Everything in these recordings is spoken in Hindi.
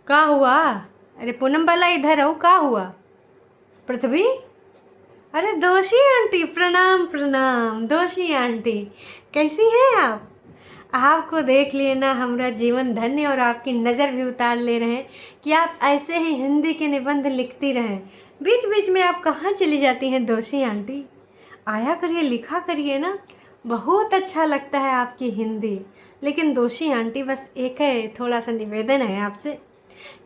का हुआ? अरे पूनम बाला इधर आओ, का हुआ? पृथ्वी, अरे दोषी आंटी, प्रणाम प्रणाम। दोषी आंटी कैसी हैं आप? आपको देख लिए ना हमारा जीवन धन्य, और आपकी नज़र भी उतार ले रहे हैं कि आप ऐसे ही हिंदी के निबंध लिखती रहें। बीच बीच में आप कहाँ चली जाती हैं दोषी आंटी? आया करिए, लिखा करिए ना, बहुत अच्छा लगता है आपकी हिंदी। लेकिन दोषी आंटी बस एक है, थोड़ा सा निवेदन है आपसे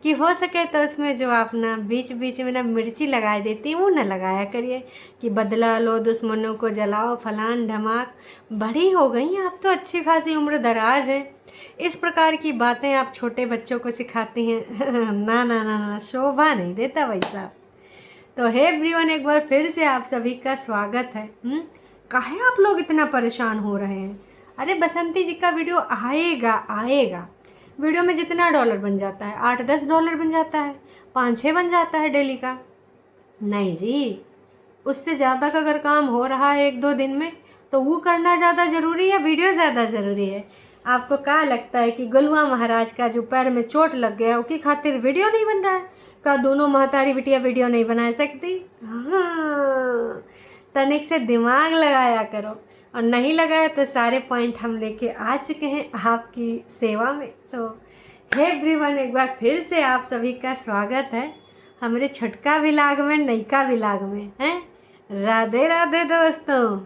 कि हो सके तो उसमें जो आप ना बीच बीच में ना मिर्ची लगा देती हैं वो ना लगाया करिए कि बदला लो दुश्मनों को जलाओ फलान ढमाक। बड़ी हो गई हैं आप तो, अच्छी खासी उम्र दराज है, इस प्रकार की बातें आप छोटे बच्चों को सिखाती हैं। ना ना ना ना, शोभा नहीं देता भाई साहब। तो हे एवरीवन, एक बार फिर से आप सभी का स्वागत है। काहे आप लोग इतना परेशान हो रहे हैं? अरे बसंती जी का वीडियो आएगा आएगा। वीडियो में जितना डॉलर बन जाता है, 8-10 डॉलर बन जाता है, 5-6 बन जाता है डेली का। नहीं जी, उससे ज़्यादा का अगर काम हो रहा है 1-2 दिन में तो वो करना ज़्यादा ज़रूरी है, वीडियो ज़्यादा ज़रूरी है? आपको क्या लगता है कि गुलवा महाराज का जो पैर में चोट लग गया उसकी खातिर वीडियो नहीं बन रहा है? का दोनों महतारी बिटिया वीडियो नहीं बना सकती? हाँ, तनिक से दिमाग लगाया करो, और नहीं लगाया तो सारे पॉइंट हम लेके आ चुके हैं आपकी सेवा में। तो हे एवरीवन, एक बार फिर से आप सभी का स्वागत है हमारे छठका विलाग में, नयका विलाग में हैं। राधे राधे दोस्तों।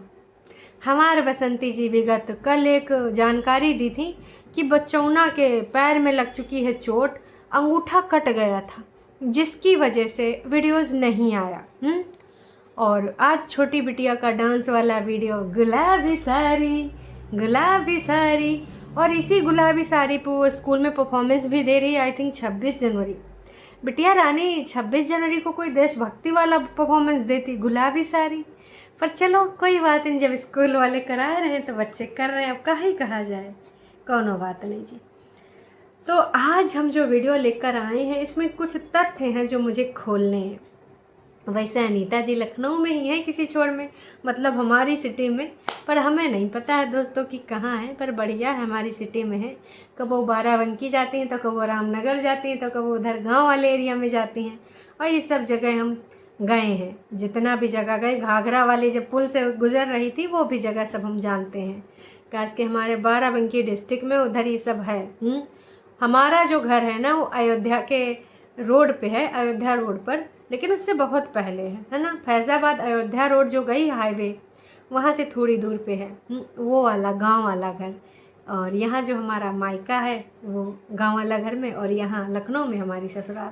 हमारे बसंती जी विगत कल एक जानकारी दी थी कि बच्चौना के पैर में लग चुकी है चोट, अंगूठा कट गया था जिसकी वजह से वीडियोस नहीं आया। और आज छोटी बिटिया का डांस वाला वीडियो, गुलाबी साड़ी, और इसी गुलाबी साड़ी पे वो स्कूल में परफॉर्मेंस भी दे रही है। आई थिंक 26 जनवरी। बिटिया रानी 26 जनवरी को कोई देशभक्ति वाला परफॉर्मेंस देती, गुलाबी साड़ी। पर चलो कोई बात नहीं, जब स्कूल वाले करा रहे हैं तो बच्चे कर रहे हैं, अब कहाँ ही कहा जाए, कोनो बात नहीं जी। तो आज हम जो वीडियो लेकर आए हैं इसमें कुछ तथ्य हैं जो मुझे खोलने हैं। वैसे अनीता जी लखनऊ में ही है किसी छोर में, मतलब हमारी सिटी में, पर हमें नहीं पता है दोस्तों कि कहाँ है, पर बढ़िया है हमारी सिटी में है। कब वो बाराबंकी जाती हैं तो कब वो रामनगर जाती हैं तो कब वो उधर गांव वाले एरिया में जाती हैं, और ये सब जगह हम गए हैं। जितना भी जगह गए, घाघरा वाली जब पुल से गुजर रही थी वो भी जगह सब हम जानते हैं। खास के हमारे बाराबंकी डिस्ट्रिक्ट में उधर ही सब है। हमारा जो घर है ना वो अयोध्या के रोड पे है, अयोध्या रोड पर, लेकिन उससे बहुत पहले है ना। फैज़ाबाद अयोध्या रोड जो गई हाईवे, वहाँ से थोड़ी दूर पे है वो वाला गांव वाला घर। और यहाँ जो हमारा मायका है वो गांव वाला घर में, और यहाँ लखनऊ में हमारी ससुराल।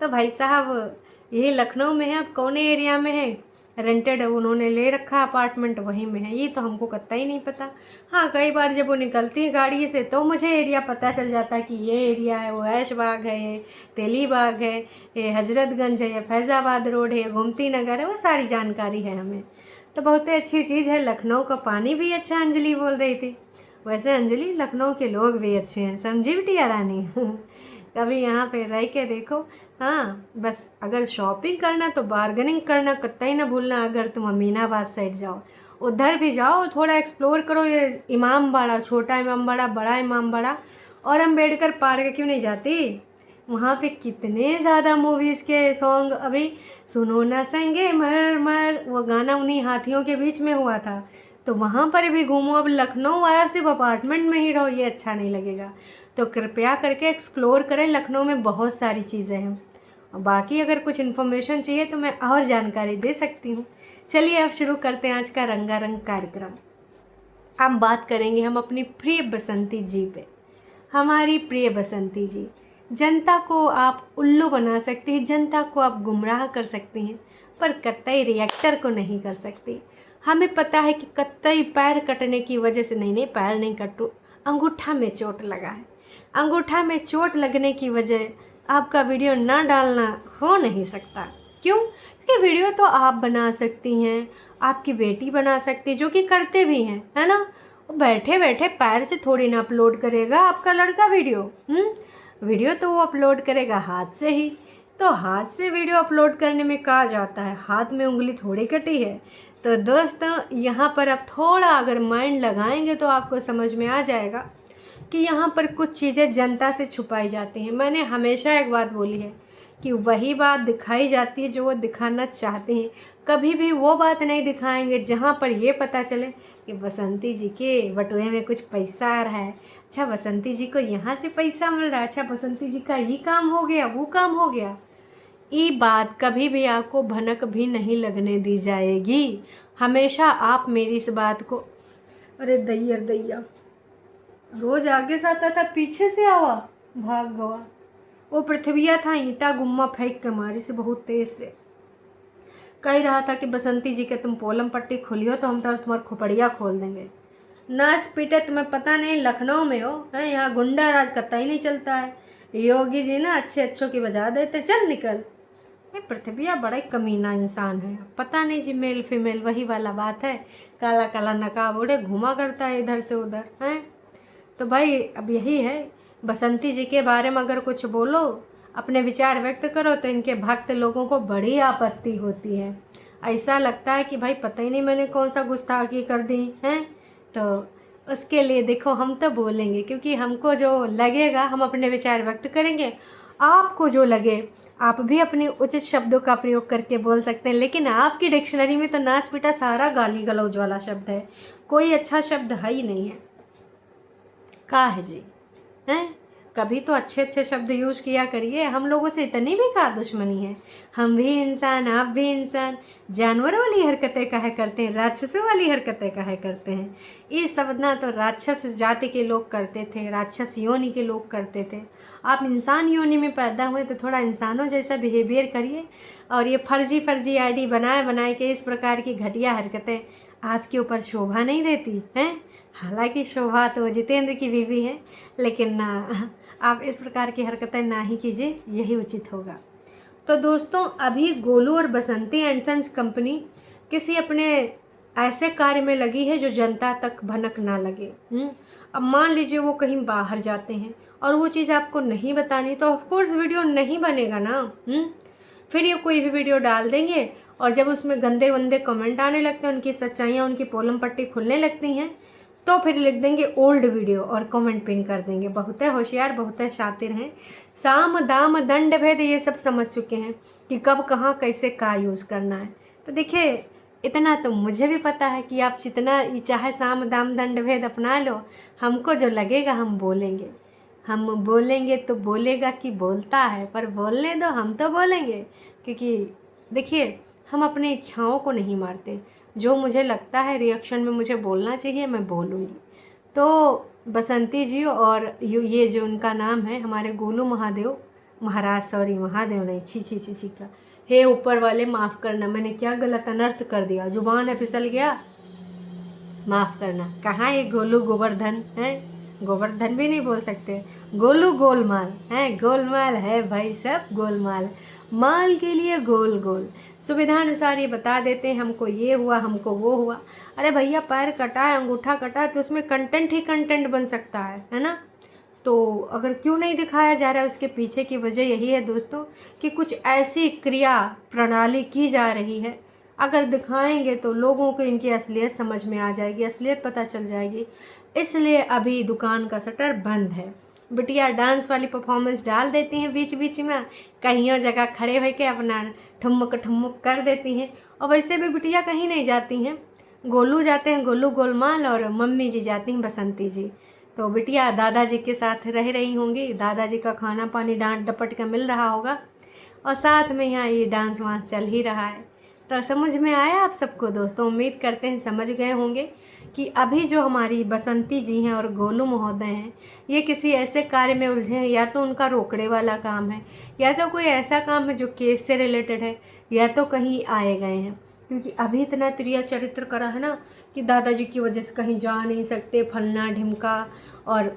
तो भाई साहब ये लखनऊ में है, अब कौन एरिया में है, रेंटेड उन्होंने ले रखा अपार्टमेंट, वहीं में है, ये तो हमको कतई नहीं पता। हाँ, कई बार जब वो निकलती है गाड़ी से तो मुझे एरिया पता चल जाता है कि ये एरिया है, वो ऐशबाग है, ये तेली बाग है, ये हजरतगंज है, ये फैज़ाबाद रोड है, गोमती नगर है, वो सारी जानकारी है हमें। तो बहुत ही अच्छी चीज़ है। लखनऊ का पानी भी अच्छा, अंजलि बोल रही थी। वैसे अंजलि, लखनऊ के लोग भी अच्छे हैं, समझी बिटिया रानी। कभी यहाँ पे रह के देखो। हाँ, बस अगर शॉपिंग करना तो बार्गेनिंग करना कतई ना भूलना। अगर तुम अमीनाबाद साइड जाओ, उधर भी जाओ, थोड़ा एक्सप्लोर करो। ये इमाम बाड़ा, छोटा इमाम बाड़ा, बड़ा इमाम बाड़ा, और अम्बेडकर पार्क क्यों नहीं जाती? वहाँ पे कितने ज़्यादा मूवीज़ के सॉन्ग, अभी सुनो ना संगे मर मर, वो गाना उन्हीं हाथियों के बीच में हुआ था। तो वहाँ पर भी घूमो। अब लखनऊ आया सिर्फ अपार्टमेंट में ही रहो, ये अच्छा नहीं लगेगा। तो कृपया करके एक्सप्लोर करें, लखनऊ में बहुत सारी चीज़ें हैं। और बाकी अगर कुछ इन्फॉर्मेशन चाहिए तो मैं और जानकारी दे सकती हूँ। चलिए अब शुरू करते हैं आज का रंगारंग कार्यक्रम। अब बात करेंगे हम अपनी प्रिय बसंती जी पे। हमारी प्रिय बसंती जी, जनता को आप उल्लू बना सकती हैं, जनता को आप गुमराह कर सकती हैं, पर कतई रिएक्टर को नहीं कर सकती। हमें पता है कि कतई पैर कटने की वजह से, नहीं पैर नहीं कटो, अंगूठा में चोट लगा है। अंगूठा में चोट लगने की वजह आपका वीडियो ना डालना हो नहीं सकता। क्यों? क्योंकि वीडियो तो आप बना सकती हैं, आपकी बेटी बना सकती है, जो कि करते भी हैं, है ना। बैठे बैठे पैर से थोड़ी ना अपलोड करेगा आपका लड़का वीडियो। वीडियो तो वो अपलोड करेगा हाथ से ही। तो हाथ से वीडियो अपलोड करने में कहा जाता है हाथ में उंगली थोड़ी कटी है। तो दोस्तों, यहाँ पर आप थोड़ा अगर माइंड लगाएंगे तो आपको समझ में आ जाएगा कि यहाँ पर कुछ चीज़ें जनता से छुपाई जाती हैं। मैंने हमेशा एक बात बोली है कि वही बात दिखाई जाती है जो वो दिखाना चाहते हैं। कभी भी वो बात नहीं दिखाएंगे जहाँ पर ये पता चले कि बसंती जी के बटुए में कुछ पैसा आ रहा है। अच्छा, बसंती जी को यहाँ से पैसा मिल रहा है, अच्छा बसंती जी का ये काम हो गया, वो काम हो गया। ये बात कभी भी आपको भनक भी नहीं लगने दी जाएगी। हमेशा आप मेरी इस बात को, अरे दैया दैया, रोज आगे से आता था, पीछे से आवा, भाग गवा। वो पृथ्विया था, ईंटा गुम्मा फेंक के मारी से बहुत तेज से। कह रहा था कि बसंती जी के तुम पोलम पट्टी खोलियो तो हम तो तुम्हारा खोपड़िया खोल देंगे। नाच पीटे, तुम्हें पता नहीं लखनऊ में हो है, यहाँ गुंडा राज कतई नहीं चलता है। योगी जी ना अच्छे अच्छों की बजा देते, चल निकल। पृथ्विया बड़ा ही कमीना इंसान है। पता नहीं जी, मेल फीमेल वही वाला बात है। काला काला नकाब ओढ़े घुमा करता है इधर से उधर है। तो भाई अब यही है, बसंती जी के बारे में अगर कुछ बोलो, अपने विचार व्यक्त करो तो इनके भक्त लोगों को बड़ी आपत्ति होती है। ऐसा लगता है कि भाई पता ही नहीं मैंने कौन सा गुस्ताखी कर दी है। तो उसके लिए देखो, हम तो बोलेंगे क्योंकि हमको जो लगेगा हम अपने विचार व्यक्त करेंगे। आपको जो लगे आप भी अपने उचित शब्दों का प्रयोग करके बोल सकते हैं, लेकिन आपकी डिक्शनरी में तो नाच पीटा सारा गाली गलौज वाला शब्द है, कोई अच्छा शब्द है ही नहीं है। का है जी हैं, कभी तो अच्छे अच्छे शब्द यूज किया करिए। हम लोगों से इतनी भी का दुश्मनी है? हम भी इंसान, आप भी इंसान। जानवरों वाली हरकतें काहे करते हैं, राक्षसों वाली हरकतें काहे करते हैं? ये सब ना तो राक्षस जाति के लोग करते थे, राक्षस योनि के लोग करते थे। आप इंसान योनि में पैदा हुए तो थोड़ा इंसानों जैसा बिहेवियर करिए। और ये फर्जी फर्जी आईडी बनाए बनाए के इस प्रकार की घटिया हरकतें आपके ऊपर शोभा नहीं देती हैं। हालांकि शोभा तो जितेंद्र की बीवी है, लेकिन ना, आप इस प्रकार की हरकतें ना ही कीजिए, यही उचित होगा। तो दोस्तों, अभी गोलू और बसंती एंड सन्स कंपनी किसी अपने ऐसे कार्य में लगी है जो जनता तक भनक ना लगे। अब मान लीजिए वो कहीं बाहर जाते हैं और वो चीज़ आपको नहीं बतानी, तो ऑफकोर्स वीडियो नहीं बनेगा ना। फिर ये कोई भी वीडियो डाल देंगे और जब उसमें गंदे वंदे कमेंट आने लगते हैं, उनकी सच्चाइयाँ, उनकी पोलम पट्टी खुलने लगती हैं, तो फिर लिख देंगे ओल्ड वीडियो और कमेंट पिन कर देंगे। बहुत है होशियार, बहुत है शातिर हैं, साम दाम दंड भेद ये सब समझ चुके हैं कि कब कहाँ कैसे का यूज़ करना है। तो देखिए, इतना तो मुझे भी पता है कि आप जितना चाहे साम दाम दंड भेद अपना लो, हमको जो लगेगा हम बोलेंगे। हम बोलेंगे तो बोलेगा कि बोलता है, पर बोलने दो, हम तो बोलेंगे। क्योंकि देखिए, हम अपनी इच्छाओं को नहीं मारते। जो मुझे लगता है रिएक्शन में मुझे बोलना चाहिए, मैं बोलूँगी। तो बसंती जी और ये जो उनका नाम है, हमारे गोलू महादेव महाराज, सॉरी महादेव नहीं, छी छी छी छी का, हे ऊपर वाले माफ़ करना, मैंने क्या गलत अनर्थ कर दिया, जुबान है फिसल गया, माफ़ करना। कहाँ ये गोलू गोवर्धन है, गोवर्धन भी नहीं बोल सकते, गोलू गोलमाल है, गोलमाल है भाई, सब गोलमाल, माल के लिए गोल गोल। सुविधानुसार ये बता देते हैं, हमको ये हुआ, हमको वो हुआ। अरे भैया, पैर कटा है, अंगूठा कटा है, तो उसमें कंटेंट ही कंटेंट बन सकता है ना। तो अगर क्यों नहीं दिखाया जा रहा है, उसके पीछे की वजह यही है दोस्तों कि कुछ ऐसी क्रिया प्रणाली की जा रही है। अगर दिखाएंगे तो लोगों को इनकी असलियत समझ में आ जाएगी, असलियत पता चल जाएगी। इसलिए अभी दुकान का शटर बंद है। बिटिया डांस वाली परफॉर्मेंस डाल देती हैं बीच बीच में, कहीं जगह खड़े होकर अपना ठुमक ठुमक कर देती हैं। और वैसे भी बिटिया कहीं नहीं जाती हैं, गोलू जाते हैं, गोलू गोलमाल, और मम्मी जी जाती हैं बसंती जी। तो बिटिया दादाजी के साथ रह रही होंगी, दादाजी का खाना पानी डांट डपट के मिल रहा होगा, और साथ में यहाँ ये डांस वांस चल ही रहा है। तो समझ में आया आप सबको दोस्तों? उम्मीद करते हैं समझ गए होंगे कि अभी जो हमारी बसंती जी हैं और गोलू महोदय हैं, ये किसी ऐसे कार्य में उलझे हैं, या तो उनका रोकड़े वाला काम है, या तो कोई ऐसा काम है जो केस से रिलेटेड है, या तो कहीं आए गए हैं। क्योंकि अभी इतना त्रिया चरित्र करा है ना कि दादाजी की वजह से कहीं जा नहीं सकते, फलना ढिमका, और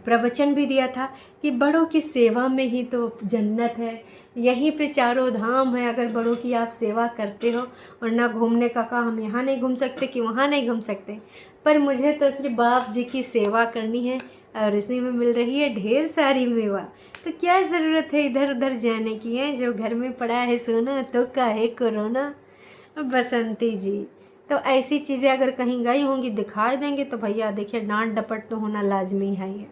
प्रवचन भी दिया था कि बड़ों की सेवा में ही तो जन्नत है, यहीं पे चारों धाम है। अगर बड़ों की आप सेवा करते हो, और ना घूमने का कहा, हम यहाँ नहीं घूम सकते कि वहाँ नहीं घूम सकते, पर मुझे तो सिर्फ बाप जी की सेवा करनी है, और इसी में मिल रही है ढेर सारी मेवा। तो क्या ज़रूरत है इधर उधर जाने की है, जो घर में पड़ा है सोना तो काहे कोरोना। बसंती जी, तो ऐसी चीज़ें अगर कहीं गई होंगी दिखा देंगे तो भैया देखिए डांट डपट तो होना लाजमी है ये।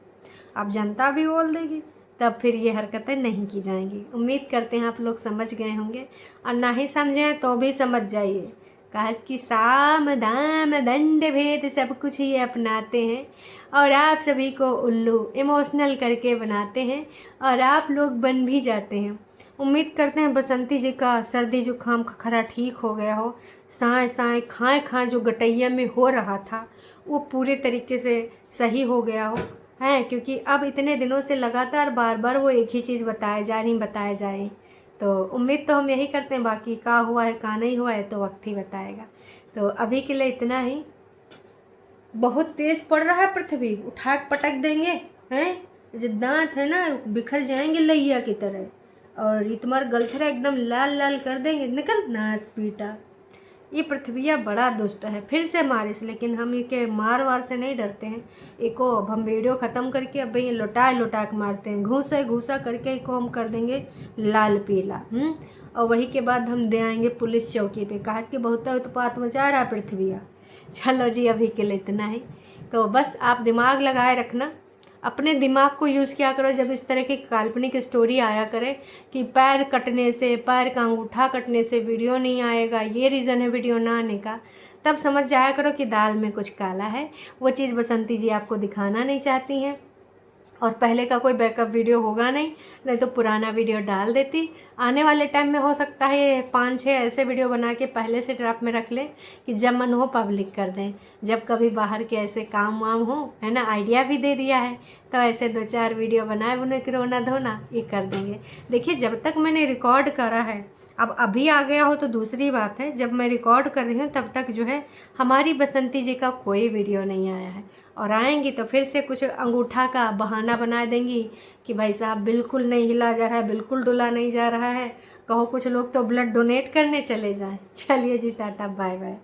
अब जनता भी बोल देगी तब फिर ये हरकतें नहीं की जाएंगी। उम्मीद करते हैं आप लोग समझ गए होंगे, और ना ही समझें तो भी समझ जाइए। कहा कि साम दाम दंड भेद सब कुछ ये अपनाते हैं और आप सभी को उल्लू इमोशनल करके बनाते हैं और आप लोग बन भी जाते हैं। उम्मीद करते हैं बसंती जी का सर्दी जुकाम खरा ठीक हो गया हो। साए साए खाएँ खाएँ जो गटैया में हो रहा था वो पूरे तरीके से सही हो गया हो, हैं, क्योंकि अब इतने दिनों से लगातार बार बार वो एक ही चीज़ बताए जा रही। तो उम्मीद तो हम यही करते हैं, बाकी का हुआ है का नहीं हुआ है तो वक्त ही बताएगा। तो अभी के लिए इतना ही। बहुत तेज़ पड़ रहा है पृथ्वी, उठा के पटक देंगे हैं, जो दांत है ना बिखर जाएंगे लैया की तरह, और इतमार गलथरा एकदम लाल लाल कर देंगे। निकल नाच पीटा। ये पृथ्विया बड़ा दुष्ट है, फिर से मारे से, लेकिन हम इनके मार वार से नहीं डरते हैं। इको अब हम वीडियो ख़त्म करके अब ये लौटा के मारते हैं, घूसा करके इको हम कर देंगे लाल पीला। और वही के बाद हम दे आएंगे पुलिस चौकी पे, कहा कि बहुत उत्पात मचा रहा है पृथ्विया। चलो जी अभी के लिए इतना ही। तो बस आप दिमाग लगाए रखना, अपने दिमाग को यूज़ किया करो जब इस तरह की काल्पनिक स्टोरी आया करे कि पैर कटने से, पैर का अंगूठा कटने से वीडियो नहीं आएगा, ये रीज़न है वीडियो ना आने का, तब समझ जाया करो कि दाल में कुछ काला है। वो चीज़ बसंती जी आपको दिखाना नहीं चाहती हैं, और पहले का कोई बैकअप वीडियो होगा नहीं तो पुराना वीडियो डाल देती। आने वाले टाइम में हो सकता है ये 5-6 ऐसे वीडियो बना के पहले से ड्राफ्ट में रख लें कि जब मन हो पब्लिक कर दें, जब कभी बाहर के ऐसे काम वाम हो, है ना। आइडिया भी दे दिया है तो ऐसे 2-4 वीडियो बनाए बुने के रोना धोना ये कर देंगे। देखिए जब तक मैंने रिकॉर्ड करा है, अब अभी आ गया हो तो दूसरी बात है, जब मैं रिकॉर्ड कर रही हूँ तब तक जो है हमारी बसंती जी का कोई वीडियो नहीं आया है, और आएंगी तो फिर से कुछ अंगूठा का बहाना बना देंगी कि भाई साहब बिल्कुल नहीं हिला जा रहा है, बिल्कुल डुला नहीं जा रहा है। कहो कुछ लोग तो ब्लड डोनेट करने चले जाएं। चलिए जी टाटा बाय बाय।